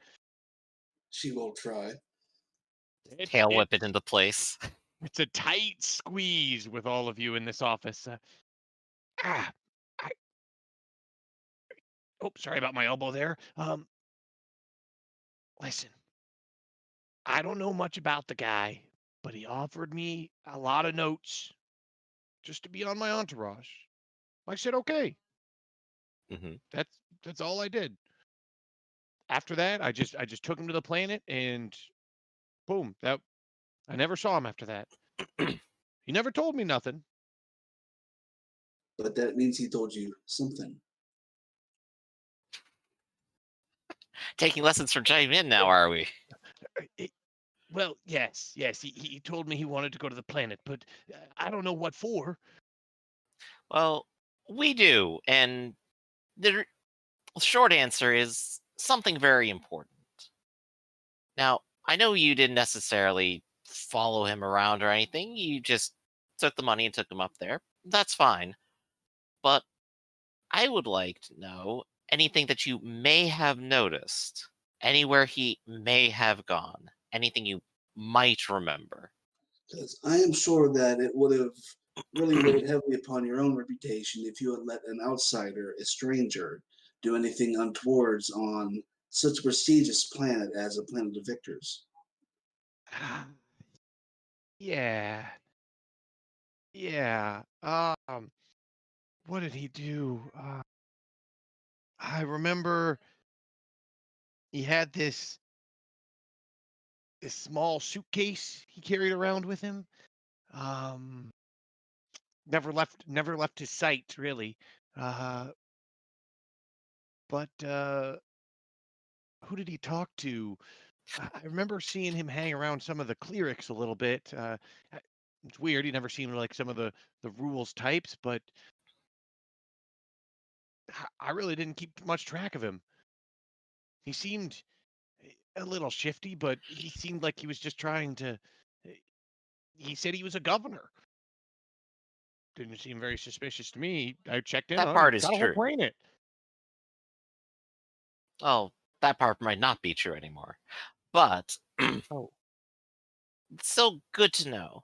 She will try. It's Tail whip it it's into place. it's a tight squeeze with all of you in this office. Ah, I, oh, sorry about my elbow there. Listen, I don't know much about the guy, but he offered me a lot of notes just to be on my entourage. I said okay. Hmm. That's all I did. After that, I just took him to the planet and boom, that I never saw him after that. He never told me nothing. But that means he told you something. Taking lessons from Jimin now, are we? It, well, yes, he told me he wanted to go to the planet, but I don't know what for. Well, we do, and the short answer is something very important. Now, I know you didn't necessarily follow him around or anything. You just took the money and took him up there. That's fine. But I would like to know anything that you may have noticed, anywhere he may have gone, anything you might remember. Because I am sure that it would have really weighed heavily upon your own reputation if you had let an outsider, a stranger, do anything untowards on such a prestigious planet as a planet of victors. Yeah, yeah. What did he do? I remember he had this small suitcase he carried around with him. Um, never left his sight really. Uh, but who did he talk to? I remember seeing him hang around some of the clerics a little bit. I- it's weird. He never seemed like some of the rules types, but I really didn't keep much track of him. He seemed a little shifty, but he seemed like he was just trying to. eh, He said he was a governor. Didn't seem very suspicious to me. I checked in That on him. part He's is got a whole true. planet. Oh, that part might not be true anymore. But Oh, it's still good to know.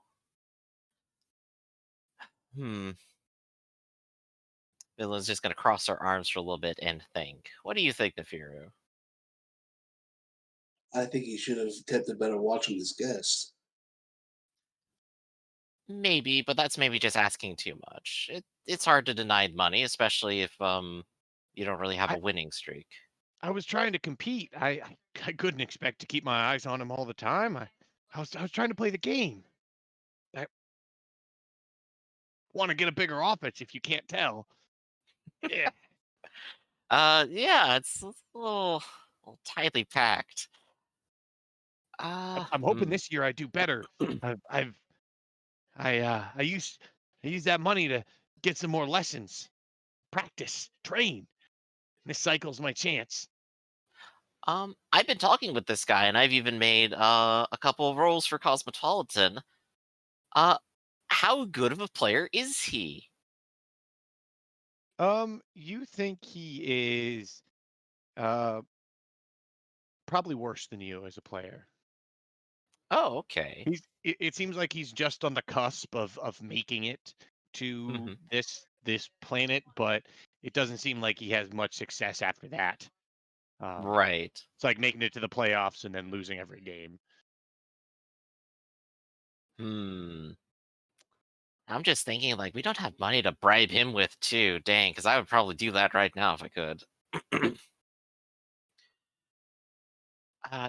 Hmm. Villain's just going to cross her arms for a little bit and think. What do you think, Nefiru? I think he should have kept a better watch on his guests. Maybe, but that's maybe just asking too much. It's hard to deny money, especially if you don't really have a I winning streak. I was trying to compete. I couldn't expect to keep my eyes on him all the time. I was trying to play the game. I want to get a bigger offense if you can't tell. Yeah. Yeah, it's a little tightly packed. I'm hoping Hmm. this year I do better. I've I use that money to get some more lessons, practice, train. This cycle's my chance. I've been talking with this guy, and I've even made a couple of rolls for Cosmopolitan. Uh, how good of a player is he? You think he is uh probably worse than you as a player. Oh, okay. It seems like he's just on the cusp of making it to Hmm. this planet, but it doesn't seem like he has much success after that. Um, Right. it's like making it to the playoffs and then losing every game. Hmm. I'm just thinking, like, we don't have money to bribe him with, too. Dang, because I would probably do that right now if I could.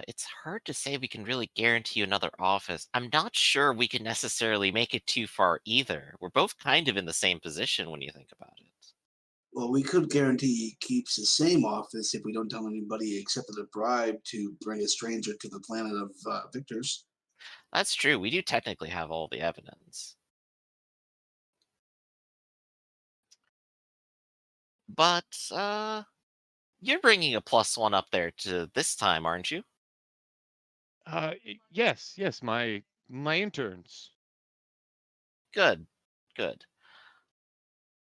It's hard to say we can really guarantee you another office. I'm not sure we can necessarily make it too far either. We're both kind of in the same position when you think about it. Well, we could guarantee he keeps the same office if we don't tell anybody he accepted a bribe to bring a stranger to the planet of victors. That's true. We do technically have all the evidence. But, you're bringing a plus one up there to this time, aren't you? Yes, my interns. Good. Good.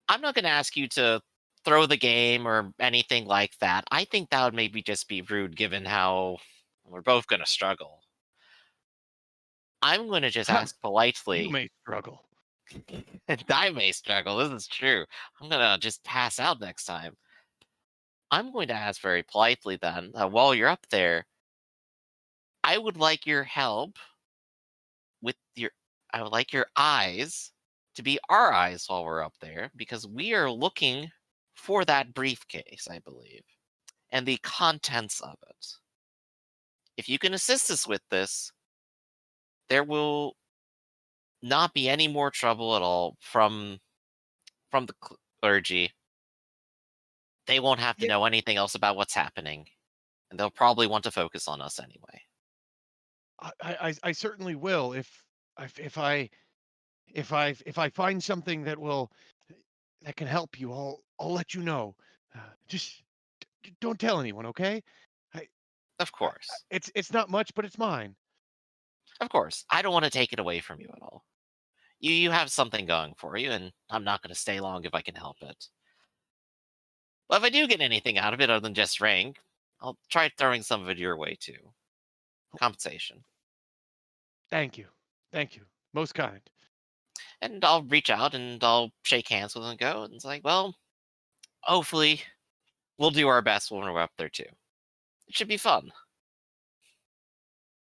I'm not going to ask you to throw the game or anything like that. I think that would maybe just be rude given how we're both going to struggle. I'm going to just ask You politely, may struggle. and I may struggle. This is true. I'm going to just pass out next time. I'm going to ask very politely then, while you're up there, I would like your help with your, I would like your eyes to be our eyes while we're up there because we are looking for that briefcase, I believe, and the contents of it. If you can assist us with this, there will not be any more trouble at all from the clergy. They won't have to Yeah, know anything else about what's happening, and they'll probably want to focus on us anyway. I certainly will if I if I find something that will that can help you. I'll let you know. Just don't tell anyone, okay? I, Of I course. it's not much, but it's mine. Of course. I don't want to take it away from you at all. You have something going for you, and I'm not going to stay long if I can help it. But if I do get anything out of it other than just rank, I'll try throwing some of it your way too. Compensation. Thank you, thank you, most kind. And I'll reach out and I'll shake hands with them and go. And it's like, well, hopefully we'll do our best when we're up there too. It should be fun.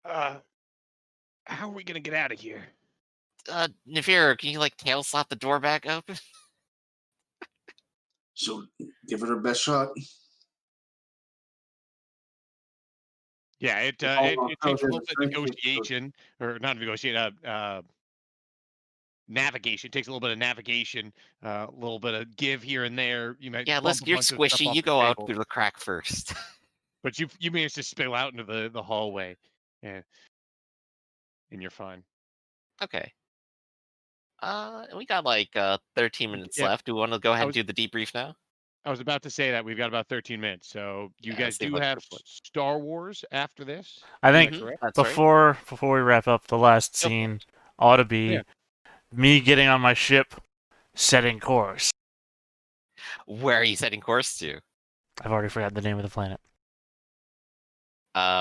Uh, how are we gonna get out of here? Nefira, can you like tail slap the door back open? So give it her best shot. Yeah, It's all about it how takes a there's little a bit of strength. negotiation, or not negotiation, navigation. It takes a little bit of navigation, a little bit of give here and there. You might Yeah, bump a you're bunch of stuff squishy. off You the go out table, through the crack first. but you managed to spill out into the hallway, and and you're fine. Okay. We got like 13 minutes Yeah, left. Do we want to go ahead I and was do the debrief now? I was about to say that we've got about 13 minutes. So you Yeah, let's guys see do what have we're put. Star Wars after this. I Is think that Mm-hmm. correct? That's right. before we wrap up, the last Go for scene it. ought to Yeah. be me getting on my ship, setting course. Where are you setting course to? I've already forgotten the name of the planet.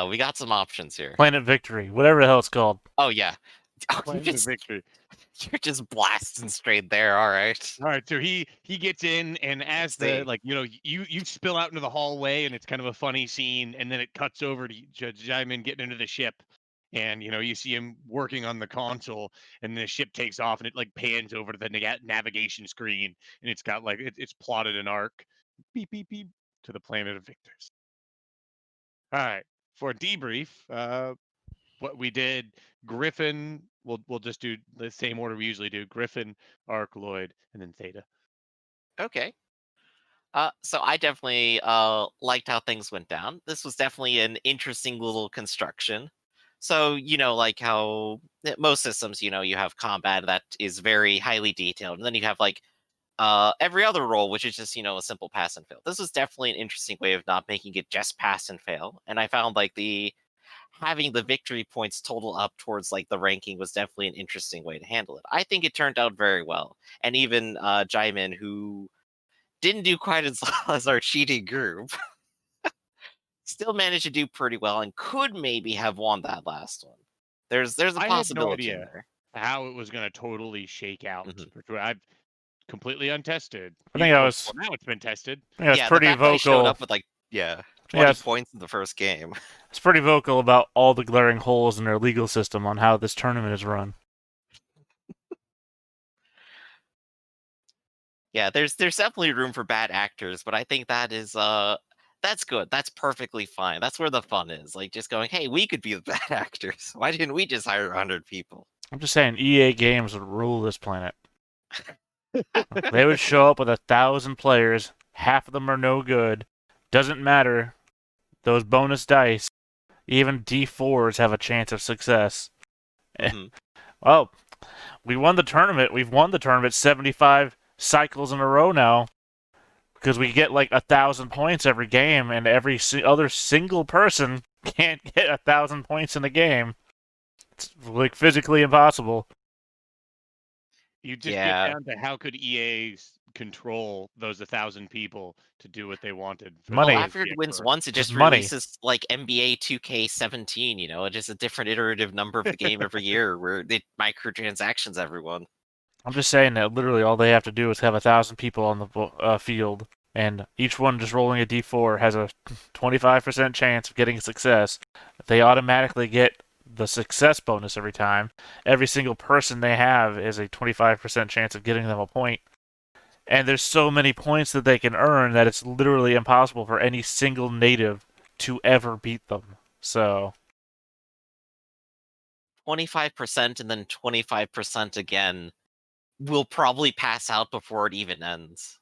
We got some options here. Planet Victory, whatever the hell it's called. Oh yeah. Oh, Plan the victory. you're just blasting straight there. All right. All right, so he gets in, and as Let's the see. you spill out into the hallway, and it's kind of a funny scene, and then it cuts over to Judge Jaimin getting into the ship, and you see him working on the console, and the ship takes off, and it like pans over to the navigation screen, and it's got like it's plotted an arc, beep beep beep, to the planet of victors. All right, for a debrief, what we did, Griffin. We'll just do the same order we usually do: Griffin, Arc, Lloyd, and then Theta. Okay. So I definitely liked how things went down. This was definitely an interesting little construction. So, like how most systems, you have combat that is very highly detailed, and then you have like every other role, which is just, a simple pass and fail. This was definitely an interesting way of not making it just pass and fail. And I found like the having the victory points total up towards like the ranking was definitely an interesting way to handle it. I think it turned out very well. And even Jaimin, who didn't do quite as well as our cheating group, still managed to do pretty well and could maybe have won that last one. There's a I had no possibility in idea there. how it was going to totally shake out. Mhm. I've completely untested. I think I Well, was, now it's been tested. I think I was Yeah, the pretty fact that I showed vocal. up with like, yeah, Yeah, 20 points in the first game. it's pretty vocal about all the glaring holes in their legal system on how this tournament is run. Yeah, there's definitely room for bad actors, but I think that's good. That's perfectly fine. That's where the fun is. Like just going, hey, we could be the bad actors. Why didn't we just hire 100 people? I'm just saying, EA Games would rule this planet. They would show up with 1,000 players. Half of them are no good. Doesn't matter. Those bonus dice, even D4s have a chance of success. hmm Well, we won the tournament. We've won the tournament 75 cycles in a row now because we get like 1,000 points every game, and every other single person can't get 1,000 points in a game. It's like physically impossible. You just get Yeah. down to how could EA control those 1,000 people to do what they wanted for Well, Money. after it wins once, it Just just money. releases like NBA 2K17. Just a different iterative number of the game every year, where it microtransactions everyone. I'm just saying that literally all they have to do is have 1,000 people on the field, and each one just rolling a d4 has a 25% chance of getting a success. They automatically get the success bonus every time. Every single person they have is a 25% chance of getting them a point. And there's so many points that they can earn that it's literally impossible for any single native to ever beat them. So 25% and then 25% again will probably pass out before it even ends.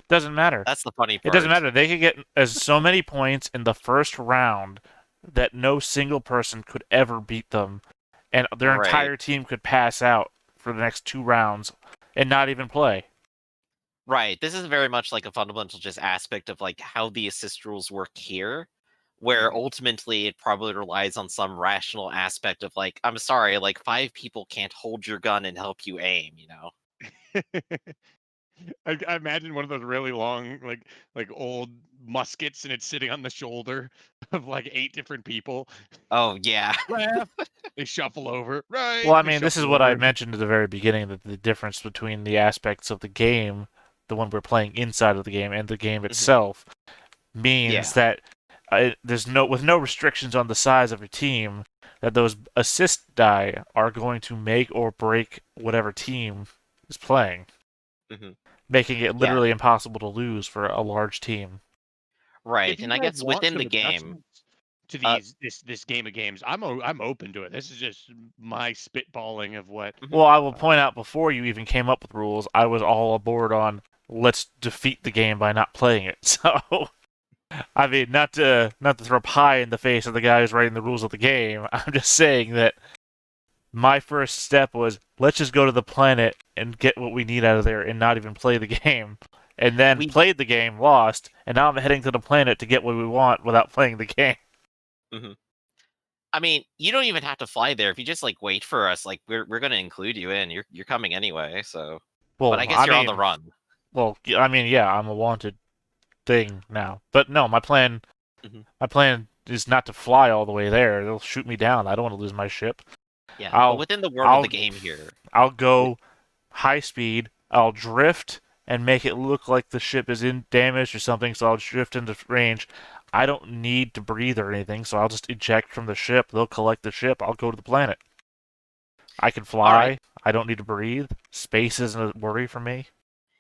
doesn't matter. That's the funny It doesn't part. matter. They could get as so many points in the first round that no single person could ever beat them, and their Right. entire team could pass out for the next 2 rounds and not even play. Right. This is very much like a fundamental just aspect of like how the assist rules work here, where Mhm. ultimately it probably relies on some rational aspect of like, I'm sorry, like 5 people can't hold your gun and help you aim. I imagine one of those really long, like old muskets, and it's sitting on the shoulder of like 8 different people. Oh yeah. Left, they shuffle over. Right, Well, I they mean, this is shuffle what I over. mentioned at the very beginning, that the difference between the aspects of the game, the one we're playing inside of the game, and the game Mhm. itself, means Yeah. that there's with no restrictions on the size of your team, that those assist die are going to make or break whatever team is playing, hmm making it Yeah. literally impossible to lose for a large team. Right. If you And I guys guess want within some the game, adjustments to uh, this game of games, I'm open to it. This is just my spitballing of what. mhm. Well, I will point out, before you even came up with rules, I was all aboard on let's defeat the game by not playing it. So, I mean, not to throw pie in the face of the guy who's writing the rules of the game. I'm just saying that my first step was let's just go to the planet and get what we need out of there and not even play the game. And then we played the game, lost, and now I'm heading to the planet to get what we want without playing the game. mhm. I mean, you don't even have to fly there. If you just like wait for us, like we're gonna include you in. You're coming anyway, so but Well, I guess I you're on the mean, run. yeah, I'm a wanted thing now. But no, hmm my plan is not to fly all the way there. They'll shoot me down. I don't want to lose my ship. Yeah. But I'll within the world of the I'll game here, I'll we, go high speed. I'll drift and make it look like the ship is in damage or something, so I'll drift into range. I don't need to breathe or anything, so I'll just eject from the ship. They'll collect the ship. I'll go to the planet. I can all right. fly. I don't need to breathe. Space isn't a worry for me.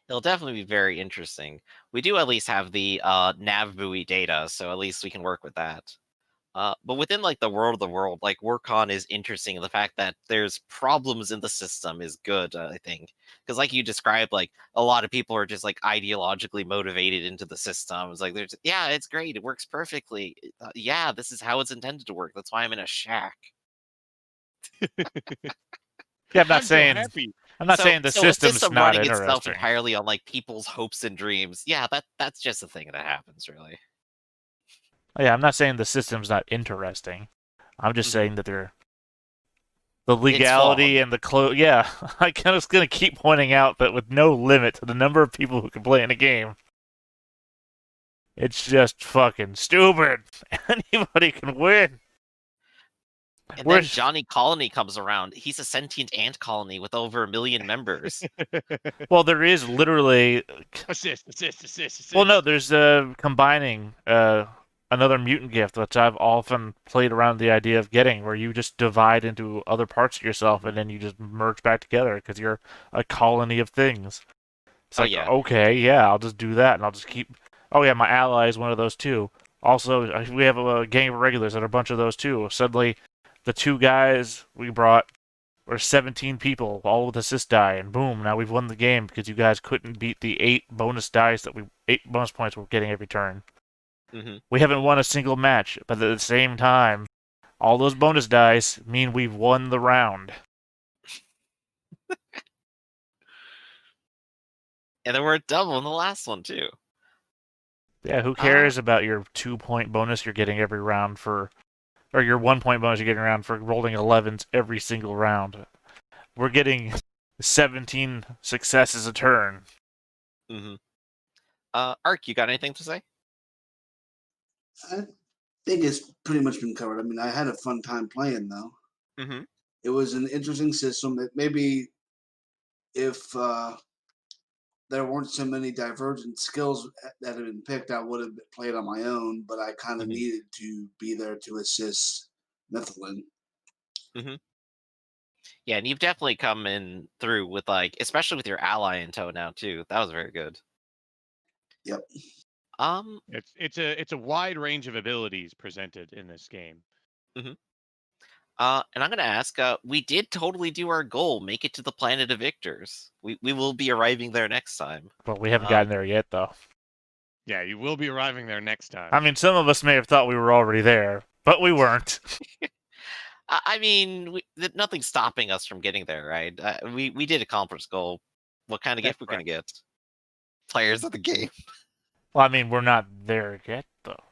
It'll definitely be very interesting. We do at least have the nav buoy data, so at least we can work with that. But within like the world of the world, like Workon is interesting. The fact that there's problems in the system is good, I think, because like you described, like a lot of people are just like ideologically motivated into the system. It's like there's yeah, it's great, it works perfectly. Yeah, this is how it's intended to work. That's why I'm in a shack. Yeah, I'm not I'm so saying happy. the So a system's system not running itself interesting. entirely on like people's hopes and dreams. Yeah, that's just a thing that happens, really. Yeah, I'm not saying the system's not interesting. I'm just Mhm. saying that they're the It's flawed. legality and the yeah, I'm just gonna keep pointing out that with no limit to the number of people who can play in a game, it's just fucking stupid. Anybody can win. And We're then Johnny Colony comes around. He's a sentient ant colony with over 1 million members. well, there is literally Assist. well, no, there's combining another mutant gift, which I've often played around the idea of getting, where you just divide into other parts of yourself and then you just merge back together because you're a colony of things. It's Oh like, yeah. okay, yeah, I'll just do that, and I'll just keep. Oh yeah, my ally is one of those too. Also, we have a gang of regulars and a bunch of those too. Suddenly, the 2 guys we brought were 17 people, all with assist die, and boom, now we've won the game because you guys couldn't beat the 8 bonus points we're getting every turn. Hmm. We haven't won a single match, but at the same time, all those bonus dice mean we've won the round. And then we're at double in the last one too. Yeah, who Uh, cares about your 2 point bonus you're getting every round for, or your 1 point bonus you're getting around for rolling 11s every single round? We're getting 17 successes a turn. hmm Ark, you got anything to say? I think it's pretty much been covered. I mean, I had a fun time playing though. Hmm. It was an interesting system that maybe if there weren't so many divergent skills that had been picked, I would have played on my own. But I kind of Hmm. needed to be there to assist Mythalin. Hmm. Yeah, and you've definitely come in through with like, especially with your ally in tow now too. That was very good. Yep. Um. It's a wide range of abilities presented in this game. Mhm. And I'm gonna ask. We did totally do our goal. Make it to the planet of victors. We will be arriving there next time. But we haven't Um. gotten there yet, though. Yeah, you will be arriving there next time. I mean, some of us may have thought we were already there, but we weren't. I mean, nothing's stopping us from getting there, right? We did accomplish goal. What kind of That's gift we're gonna right. get? Players of the game. Well, I mean, we're not there yet, though.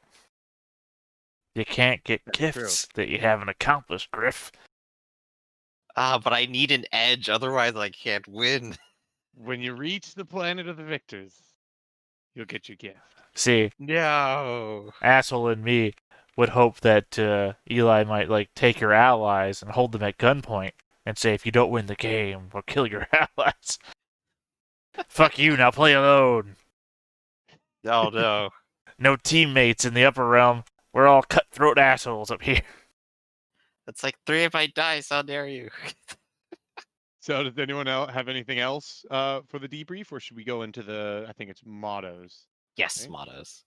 You can't get That's true. gifts that you haven't accomplished, Griff. But I need an edge, otherwise I can't win. When you reach the planet of the victors, you'll get your gift. See, No. asshole in me would hope that Eli might like take your allies and hold them at gunpoint and say, if you don't win the game, we'll kill your allies. Fuck you, now play alone. Oh no. No teammates in the upper realm. We're all cutthroat assholes up here. That's like 3 of my dice. How dare you? So, does anyone else have anything else for the debrief, or should we go into the? I think it's mottos. Yes, Right? mottos.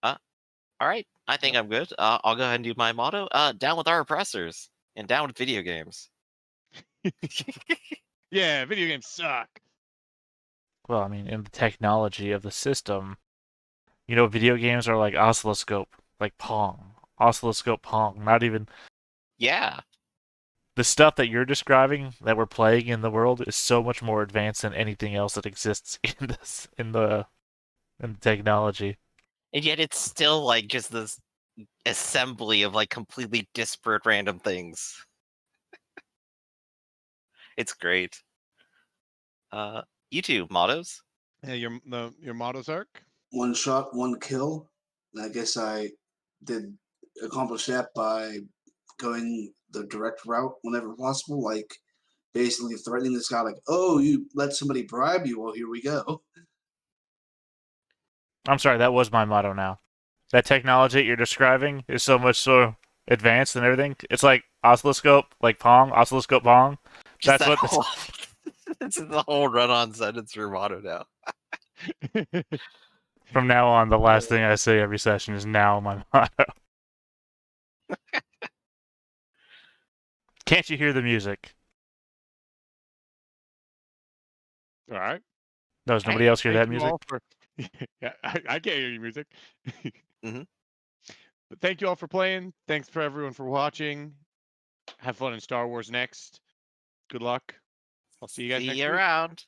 All right. I think Yep. I'm good. I'll go ahead and do my motto. Down with our oppressors and down with video games. Yeah, video games suck. Well, I mean, in the technology of the system, you know, video games are like oscilloscope, like Pong. Oscilloscope Pong. Not even Yeah. the stuff that you're describing that we're playing in the world is so much more advanced than anything else that exists in the technology. And yet it's still like just this assembly of like completely disparate random things. It's great. Uh, you two mottos. Yeah, your mottos arc. One shot, one kill. And I guess I did accomplish that by going the direct route whenever possible, like basically threatening this guy, like, "Oh, you let somebody bribe you? Well, here we go." I'm sorry, that was my motto now. That technology that you're describing is so much so advanced and everything. It's like oscilloscope, like Pong, oscilloscope Pong. Just That's that what this. whole. This is the whole run-on sentence for motto now. From now on, the last thing I say every session is now my motto. Can't you hear the music? All right. Does nobody Hey, else hear thank that you music? all for. Yeah, I can't hear your music. Mhm. But thank you all for playing. Thanks for everyone for watching. Have fun in Star Wars next. Good luck. I'll see you guys See next you week. around.